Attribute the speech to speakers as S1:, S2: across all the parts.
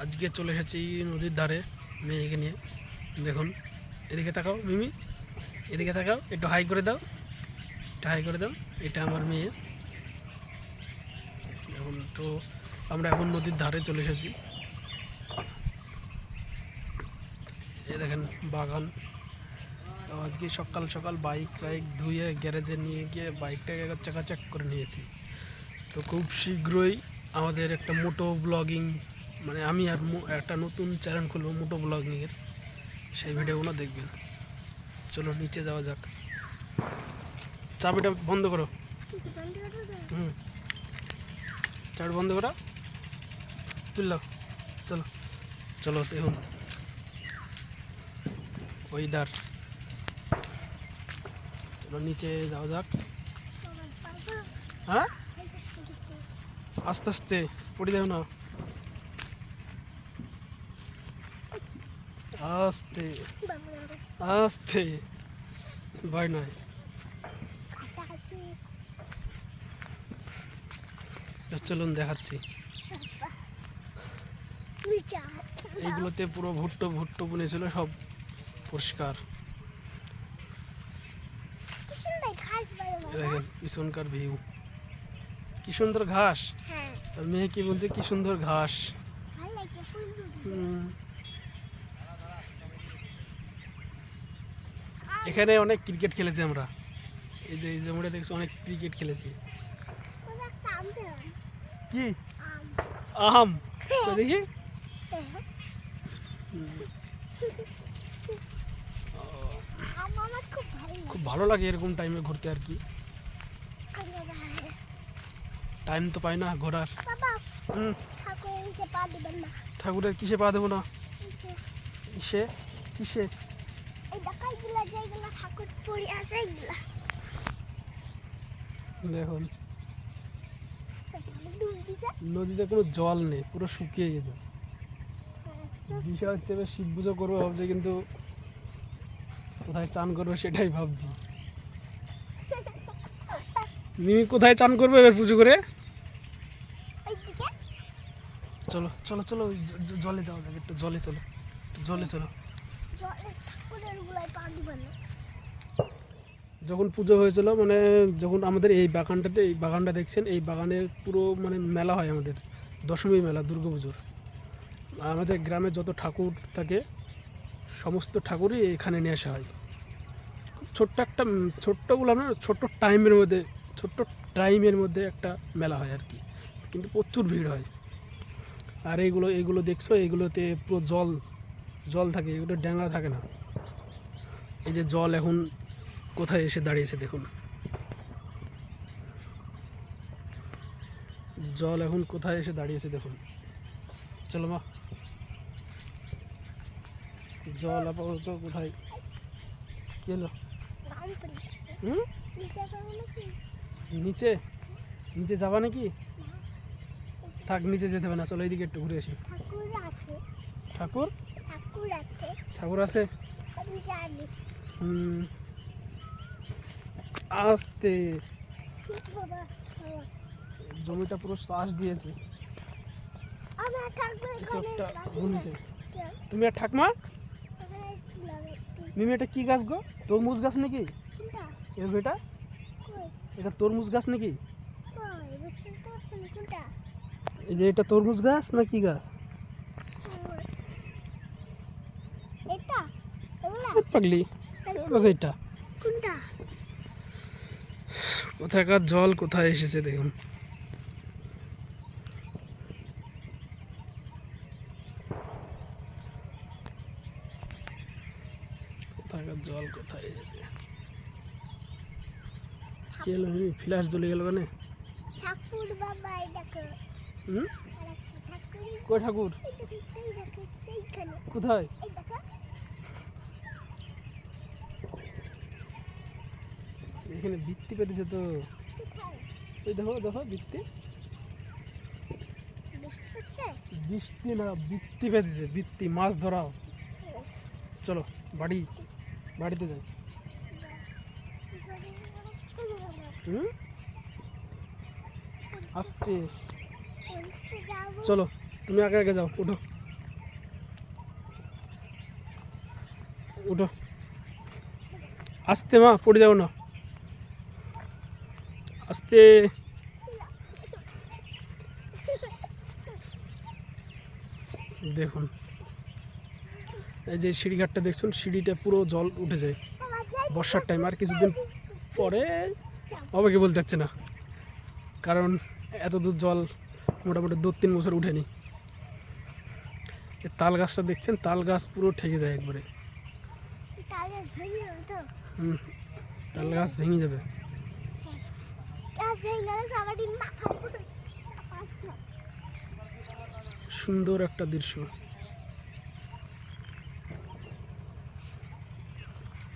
S1: আজকে চলে এসেছি নদীর ধারে মেয়েকে নিয়ে। দেখুন, এদিকে তাকাও মিমি, এদিকে তাকাও, একটু হাই করে দাও, একটু হাই করে দাও। এটা আমার মেয়ে। এখন তো আমরা এখন নদীর ধারে চলে এসেছি। এই দেখেন বাগান। তো আজকে সকাল সকাল বাইক ধুয়ে গ্যারেজে নিয়ে গিয়ে বাইকটাকে চাকাচাক করে নিয়েছি। তো খুব শীঘ্রই আমাদের একটা মোটো ব্লগিং, মানে আমি আর একটা নতুন চ্যানেল খুলবো মোটো ব্লগিংয়ের, সেই ভিডিওগুলো দেখবেন। চলো নিচে যাওয়া যাক। চাবিটা বন্ধ করো। হুম, চাবিটা বন্ধ করো, তুললো। চলো চলো, দেখুন ওয়েদার। চলো নিচে যাওয়া যাক। হ্যাঁ, আস্তে আস্তে পড়ে যাও না, আস্তে আস্তে, ভয় নয়। চলুন দেখাচ্ছি। এইগুলোতে পুরো ভুট্টো ভুট্টো বুনেছিল, সব পরিষ্কার। দেখেন পিছনকার ভিউ, কি সুন্দর ঘাস। আর মেয়ে কি বলছে, কি সুন্দর ঘাস। এখানে অনেক ক্রিকেট খেলেছি আমরা। এই যে জমিটা দেখছি, অনেক ক্রিকেট খেলেছি। কি আম? দেখি। খুব ভালো লাগে এরকম টাইমে ঘুরতে আর কি। টাইম তো পাই না ঘোরার। ঠাকুরের কিসে পা দেবো না? কিসে কিসে? দেখুন নদীতে কোনো জল নেই, পুরো শুকিয়ে গেছে। বিষয় হচ্ছে এবার শিব পুজো করবো ভাবছি, কিন্তু কোথায় চান করবো সেটাই ভাবছি। মিমি কোথায় চান করবে এবার পুজো করে? চলো চলো চলো, জলে যাওয়া যাবে, একটু জলে চলো, জলে চলো। যখন পুজো হয়েছিল, মানে যখন আমাদের এই বাগানটা দেখছেন, এই বাগানের পুরো মানে মেলা হয় আমাদের, দশমী মেলা, দুর্গাপুজোর। আমাদের গ্রামে যত ঠাকুর থাকে সমস্ত ঠাকুরই এখানে নিয়ে আসা হয়। ছোট্ট একটা, ছোট্ট বললাম না, ছোট্ট টাইমের মধ্যে একটা মেলা হয় আর কি, কিন্তু প্রচুর ভিড় হয়। আর এইগুলো দেখছো, এইগুলোতে পুরো জল জল থাকে, এগুলো ড্যাঙ্গা থাকে না। এই যে জল এখন কোথায় এসে দাঁড়িয়েছে দেখুন, জল এখন কোথায় এসে দাঁড়িয়েছে দেখুন। চলো মা, জল আপাতত কোথায় কি হলো? নিচে নিচে যাবা নাকি? থাক, নিচে যেতে হবে না, চলো এইদিকে একটু ঘুরে আসি। ঠাকুর ঠাকুর আছে। আস্তে, জমিটা পুরো শ্বাস দিয়েছে। তুমি আর ঠাকমা, মিমি এটা কি গাছ গো? তরমুজ গাছ নাকি? এটা এটা তরমুজ গাছ নাকি? এই যে এটা তরমুজ গাছ না কি গাছ? পাগলি, এটা কোথাকার জল কোথায় এসেছে দেখুন। কোথাকার জল কোথায় এসেছে? কি হলো মিমি, ফ্ল্যাশ জ্বলে গেল কেন? কই ঠাকুর? কোথায়? এখানে বৃত্তি পেতেছে তো, এই দেখো দেখো বৃত্তি। বৃষ্টি না, বৃত্তি পেতেছে, বৃত্তি, মাছ ধরাও। চলো বাড়িতে যাই। আস্তে, চলো তুমি আগে আগে যাও, উঠো। উঠো, আস্তে মা, পড়ে যাও না, আস্তে। দেখুন এই যে সিঁড়িঘাটটা দেখছেন, সিঁড়িটা পুরো জল উঠে যায় বর্ষার টাইম। আর কিছুদিন পরে বাবাকে বলতে যাচ্ছে না, কারণ এত দূর জল মোটামুটি 2-3 বছর উঠেনি। এই তাল গাছটা দেখছেন, তাল গাছ পুরো ঠেকে যায় একবারে। হুম, তাল গাছ ভেঙে যাবে। সুন্দর একটা দৃশ্য।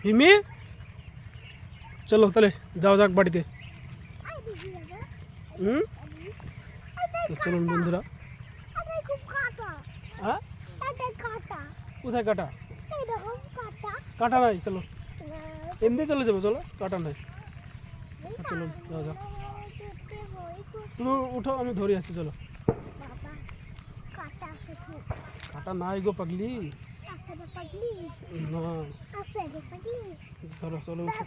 S1: হিমি, চলো তাহলে যাও যাক বাড়িতে। হুম, তো চলুন বন্ধুরা। হ্যাঁ, কোথায় কাটা? কাটা নাই, চলো এমনি চলে যাবো, চলো কাটা নাই। চলো যাও যাও, তুমি উঠো, আমি ধরে আসছি, চলো। কাটা নাই গো পাগলি, না, চলো চলো উঠো।